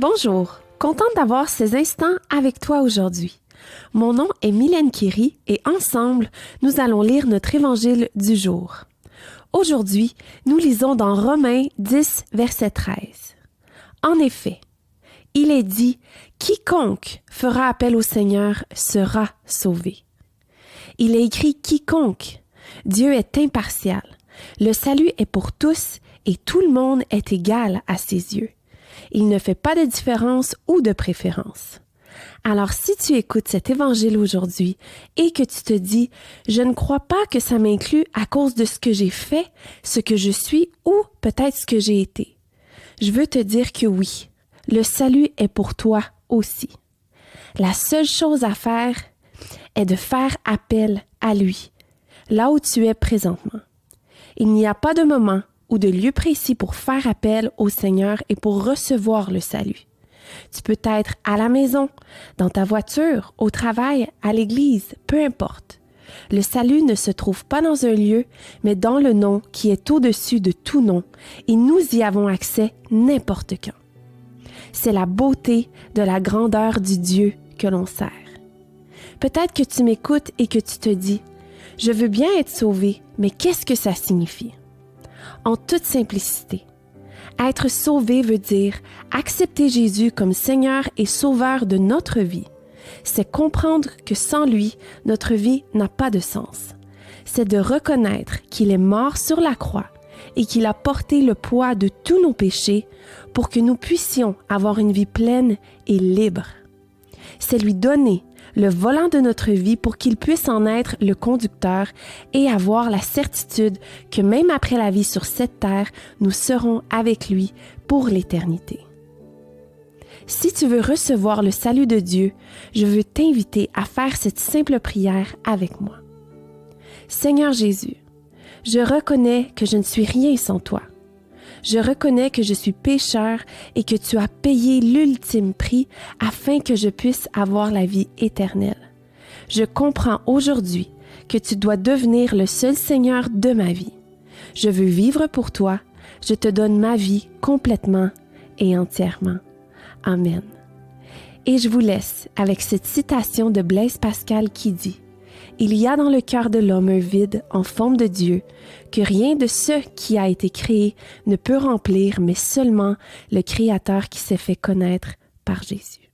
Bonjour, contente d'avoir ces instants avec toi aujourd'hui. Mon nom est Mylène Kéry et ensemble, nous allons lire notre évangile du jour. Aujourd'hui, nous lisons dans Romains 10, verset 13. En effet, il est dit « Quiconque fera appel au Seigneur sera sauvé ». Il est écrit « Quiconque ». Dieu est impartial. Le salut est pour tous et tout le monde est égal à ses yeux. Il ne fait pas de différence ou de préférence. Alors si tu écoutes cet évangile aujourd'hui et que tu te dis « Je ne crois pas que ça m'inclut à cause de ce que j'ai fait, ce que je suis ou peut-être ce que j'ai été », je veux te dire que oui, le salut est pour toi aussi. La seule chose à faire est de faire appel à lui, là où tu es présentement. Il n'y a pas de moment ou de lieu précis pour faire appel au Seigneur et pour recevoir le salut. Tu peux être à la maison, dans ta voiture, au travail, à l'église, peu importe. Le salut ne se trouve pas dans un lieu, mais dans le nom qui est au-dessus de tout nom, et nous y avons accès n'importe quand. C'est la beauté de la grandeur du Dieu que l'on sert. Peut-être que tu m'écoutes et que tu te dis « Je veux bien être sauvé, mais qu'est-ce que ça signifie? » En toute simplicité, être sauvé veut dire accepter Jésus comme Seigneur et Sauveur de notre vie. C'est comprendre que sans lui, notre vie n'a pas de sens. C'est de reconnaître qu'il est mort sur la croix et qu'il a porté le poids de tous nos péchés pour que nous puissions avoir une vie pleine et libre. C'est lui donner le volant de notre vie pour qu'il puisse en être le conducteur et avoir la certitude que même après la vie sur cette terre, nous serons avec lui pour l'éternité. Si tu veux recevoir le salut de Dieu, je veux t'inviter à faire cette simple prière avec moi. Seigneur Jésus, je reconnais que je ne suis rien sans toi. Je reconnais que je suis pécheur et que tu as payé l'ultime prix afin que je puisse avoir la vie éternelle. Je comprends aujourd'hui que tu dois devenir le seul Seigneur de ma vie. Je veux vivre pour toi. Je te donne ma vie complètement et entièrement. Amen. Et je vous laisse avec cette citation de Blaise Pascal qui dit « Il y a dans le cœur de l'homme un vide en forme de Dieu que rien de ce qui a été créé ne peut remplir, mais seulement le Créateur qui s'est fait connaître par Jésus. »